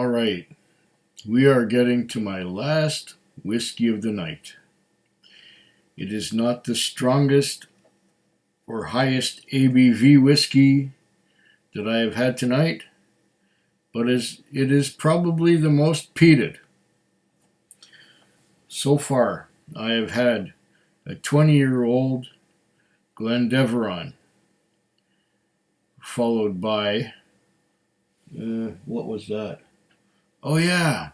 All right, we are getting to my last whiskey of the night. It is not the strongest or highest ABV whiskey that I have had tonight, but it is probably the most peated. So far, I have had a 20-year-old Glendeveron, followed by, what was that? Oh yeah,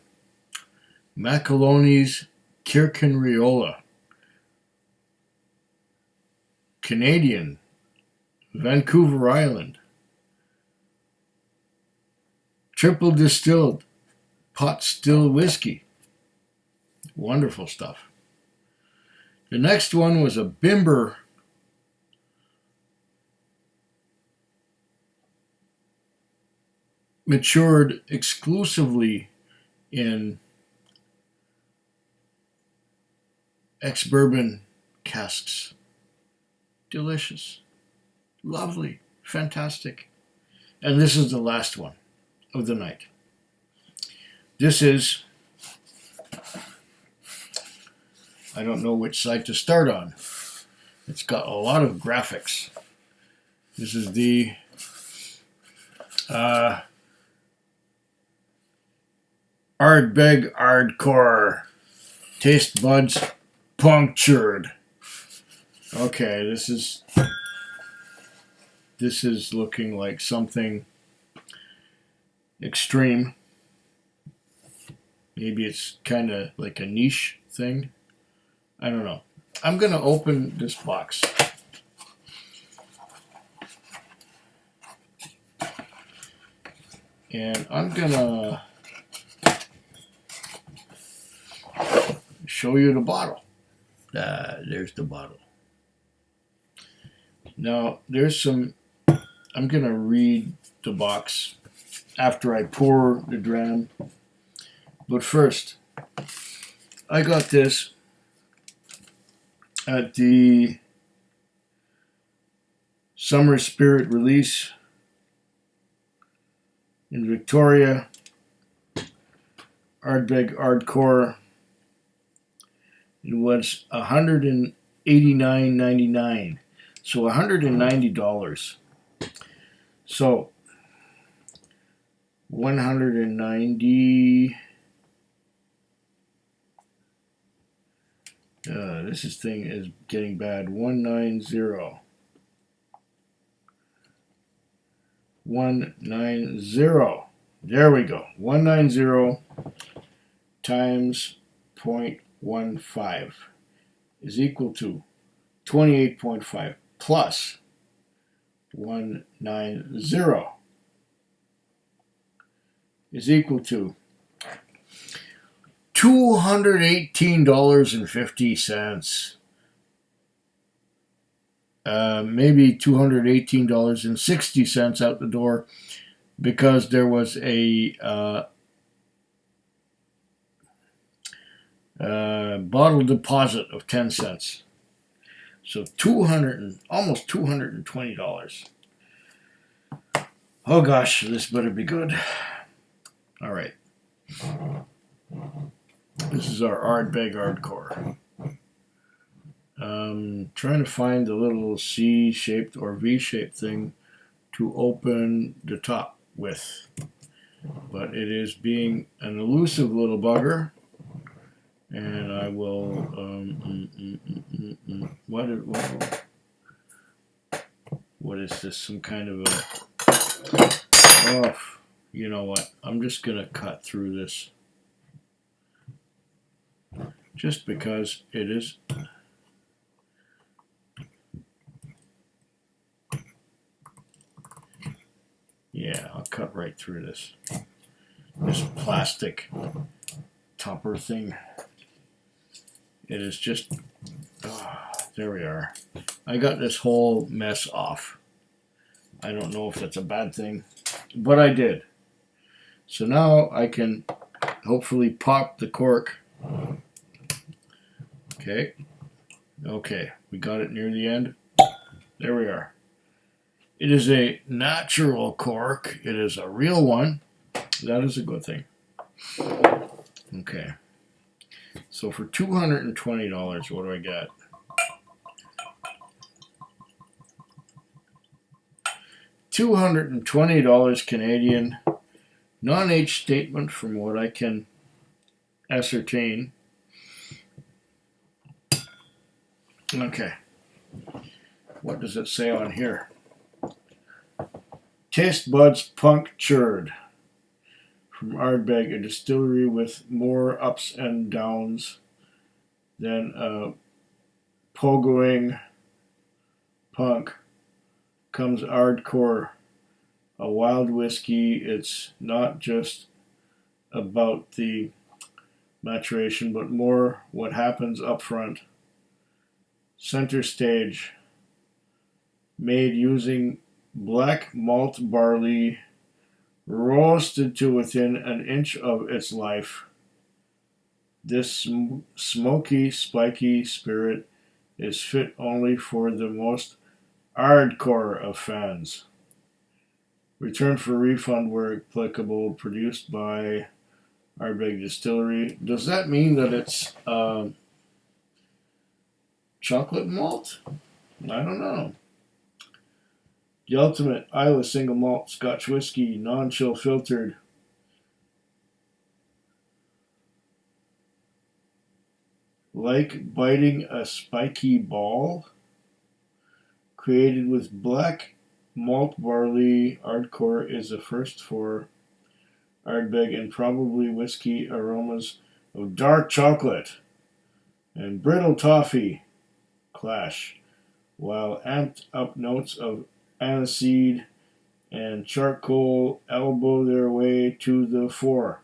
Macaloni's Kirkenriola, Canadian, Vancouver Island, triple distilled pot still whiskey. Wonderful stuff. The next one was a Bimber matured exclusively in ex-bourbon casks. Delicious, lovely, fantastic. And this is the last one of the night. This is, I don't know which side to start on. It's got a lot of graphics. This is the Ardbeg Ardcore. Taste buds punctured. Okay, this is looking like something extreme. Maybe it's kind of like a niche thing. I don't know. I'm going to open this box. And I'm going to show you the bottle. There's the bottle. Now, there's some, I'm going to read the box after I pour the dram. But first, I got this at the Summer Spirit release in Victoria. Ardbeg Ardcore. It was $189.99, so $190. So 190. This thing is getting bad. 190. 190. There we go. 190 times 0.15 is equal to 28.5 plus 190 is equal to $218.50. Maybe $218.60 out the door, because there was a bottle deposit of 10 cents. So almost $220. Oh gosh, this better be good. All right. This is our Ardbeg Ardcore. Trying to find the little C-shaped or V-shaped thing to open the top with. But it is being an elusive little bugger. And I will, what is this? Some kind of a, you know what? I'm just going to cut through this. Just because it is, yeah, I'll cut right through this plastic topper thing. It is just, there we are. I got this whole mess off. I don't know if that's a bad thing, but I did. So now I can hopefully pop the cork. Okay, we got it near the end. There we are. It is a natural cork. It is a real one. That is a good thing. Okay. So for $220, what do I get? $220 Canadian, non-age statement from what I can ascertain. Okay. What does it say on here? Taste buds punctured. From Ardbeg, a distillery with more ups and downs than a pogoing punk, comes Ardcore, a wild whiskey. It's not just about the maturation, but more what happens up front. Center stage, made using black malt barley, roasted to within an inch of its life. This smoky, spiky spirit is fit only for the most hardcore of fans. Return for refund where applicable. Produced by Ardbeg Distillery. Does that mean that it's chocolate malt? I don't know. The ultimate Islay single malt Scotch whiskey, non-chill filtered. Like biting a spiky ball. Created with black malt barley, Ardcore is a first for Ardbeg and probably whiskey aromas of dark chocolate and brittle toffee clash, while amped up notes of aniseed and charcoal elbow their way to the fore.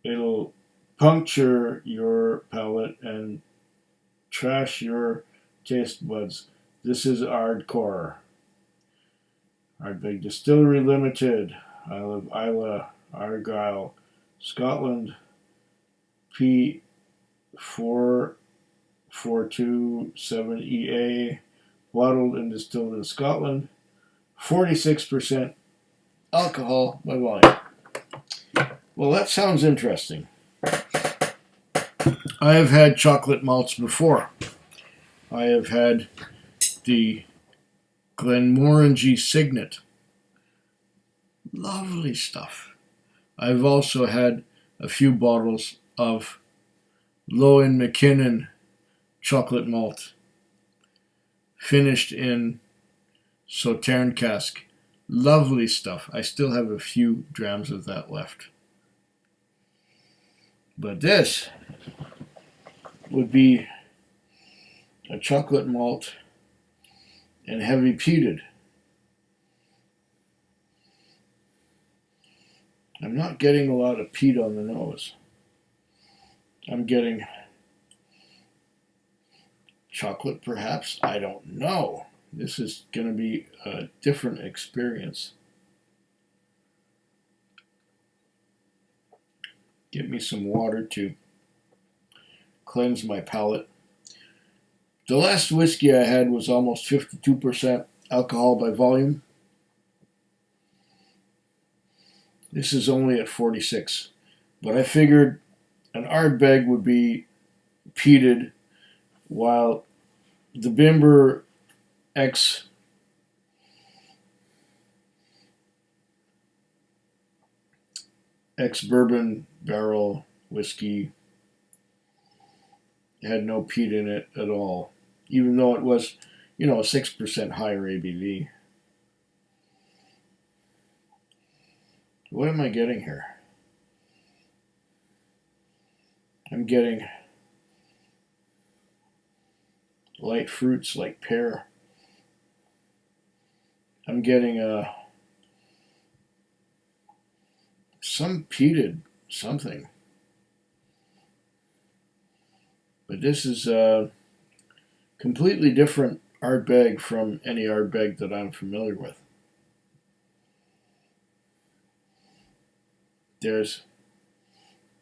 It'll puncture your palate and trash your taste buds. This is Ardcore. Ardbeg Distillery Limited, Isle of Islay, Argyll, Scotland, P4427EA, bottled and distilled in Scotland, 46% alcohol by volume. Well, that sounds interesting. I have had chocolate malts before. I have had the Glenmorangie Signet. Lovely stuff. I've also had a few bottles of Lowen McKinnon chocolate malt, finished in Sauterne cask. Lovely stuff. I still have a few drams of that left. But this would be a chocolate malt and heavy peated. I'm not getting a lot of peat on the nose. I'm getting chocolate, perhaps. I don't know. This is going to be a different experience. Get me some water to cleanse my palate. The last whiskey I had was almost 52% alcohol by volume. This is only at 46. But I figured an Ardbeg would be peated, while the Bimber ex bourbon barrel whiskey had no peat in it at all, even though it was, a 6% higher ABV. What am I getting here? I'm getting light fruits like pear. I'm getting some peated something. But this is a completely different Ardbeg from any Ardbeg that I'm familiar with. There's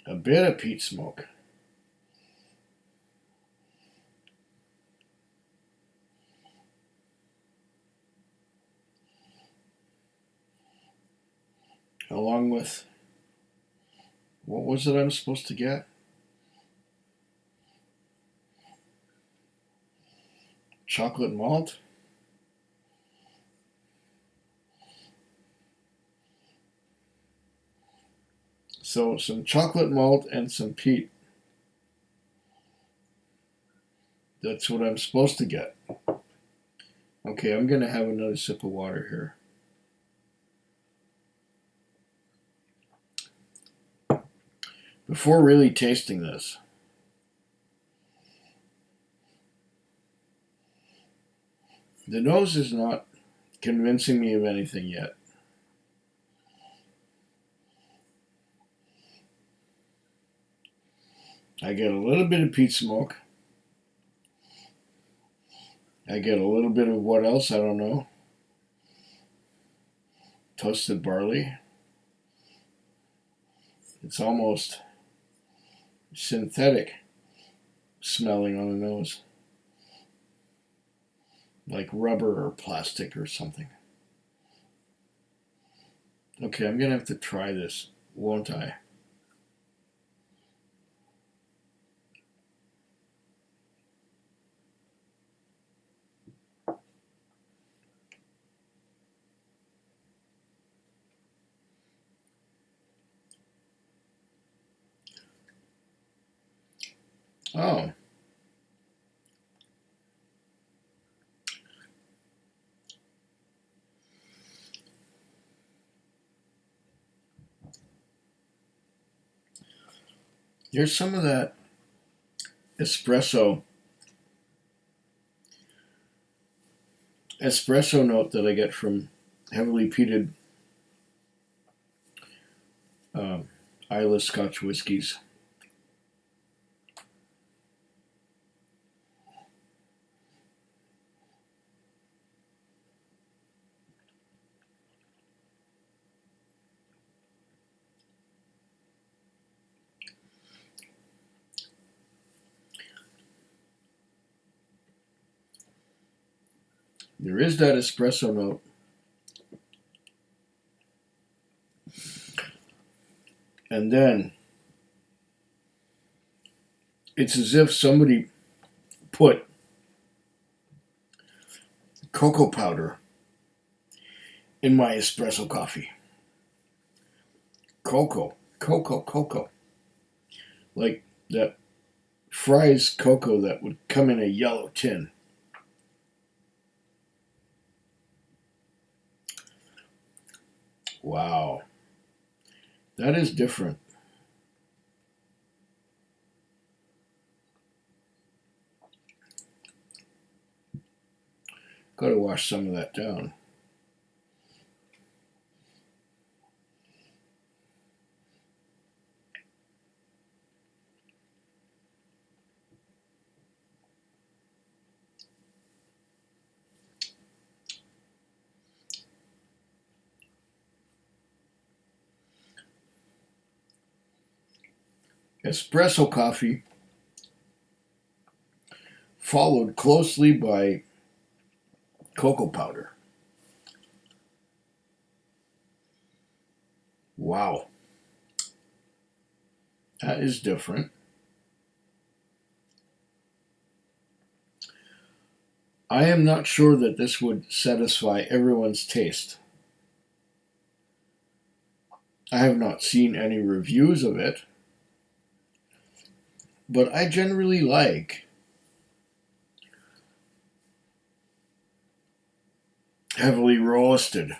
a bit of peat smoke. Along with What was it I'm supposed to get? Chocolate malt? So some chocolate malt and some peat. That's what I'm supposed to get. Okay, I'm going to have another sip of water here. Before really tasting this, the nose is not convincing me of anything yet. I get a little bit of peat smoke. I get a little bit of what else? I don't know. Toasted barley. It's almost synthetic smelling on the nose. Like rubber or plastic or something. Okay, I'm going to have to try this, won't I? Oh. There's some of that espresso note that I get from heavily peated Islay Scotch whiskies. There is that espresso note. And then it's as if somebody put cocoa powder in my espresso coffee. Cocoa. Like that Fry's cocoa that would come in a yellow tin. Wow. That is different. Got to wash some of that down. Espresso coffee followed closely by cocoa powder. Wow. That is different. I am not sure that this would satisfy everyone's taste. I have not seen any reviews of it, but I generally like heavily roasted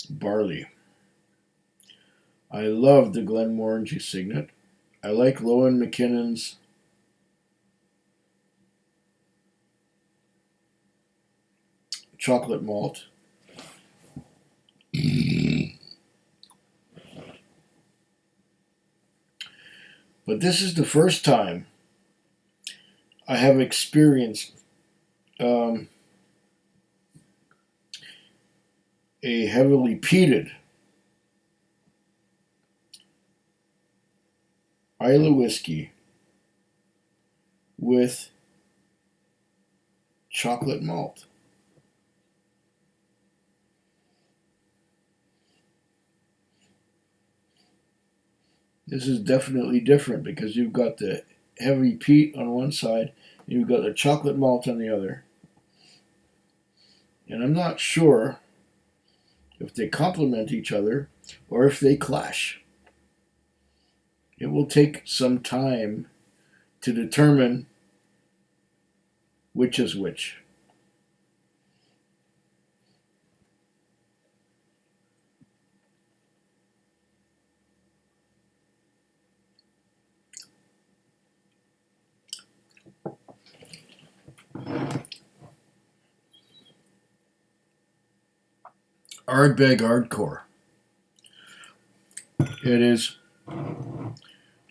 barley. I love the Glenmorangie Signet. I like Lowen McKinnon's chocolate malt. But this is the first time I have experienced a heavily peated Islay whiskey with chocolate malt. This is definitely different because you've got the heavy peat on one side and you've got the chocolate malt on the other. And I'm not sure if they complement each other or if they clash. It will take some time to determine which is which. Ardbeg Ardcore. It is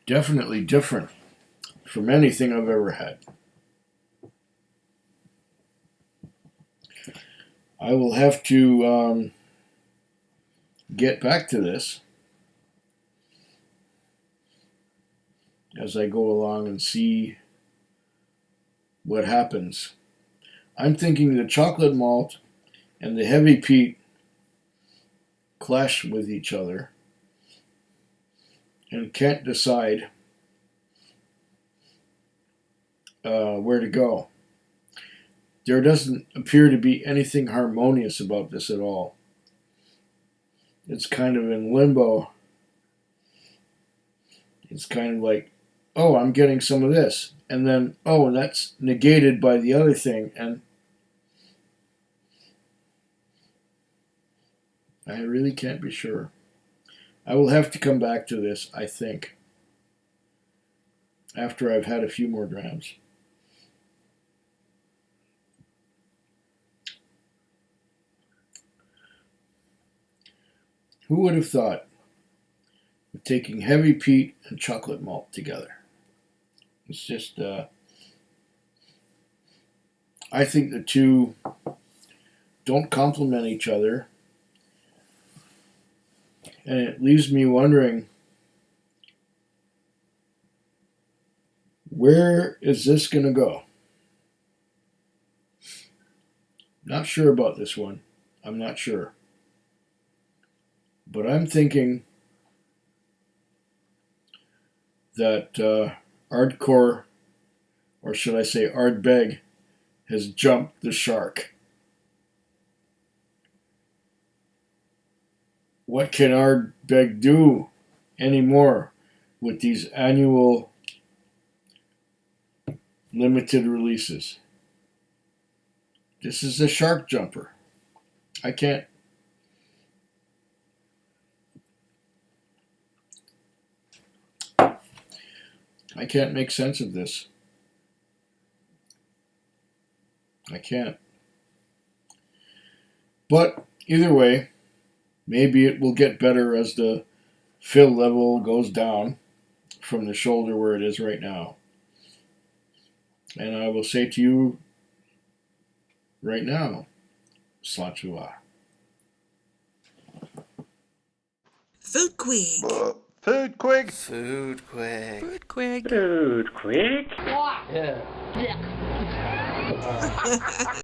definitely different from anything I've ever had. I will have to get back to this as I go along and see what happens. I'm thinking the chocolate malt and the heavy peat clash with each other and can't decide where to go. There doesn't appear to be anything harmonious about this at all. It's kind of in limbo. It's kind of like, oh, I'm getting some of this, and then, oh, and that's negated by the other thing, and I really can't be sure. I will have to come back to this, I think, after I've had a few more drams. Who would have thought of taking heavy peat and chocolate malt together? It's just, I think the two don't complement each other. And it leaves me wondering, where is this going to go? Not sure about this one. I'm not sure. But I'm thinking that Ardcore, or should I say Ardbeg, has jumped the shark. What can Ardbeg do anymore with these annual limited releases? This is a shark jumper. I can't make sense of this. I can't. But either way, maybe it will get better as the fill level goes down from the shoulder where it is right now. And I will say to you right now, Slachua. Food quick. Food quick. Food quick. Food quick. Food quick. Yeah.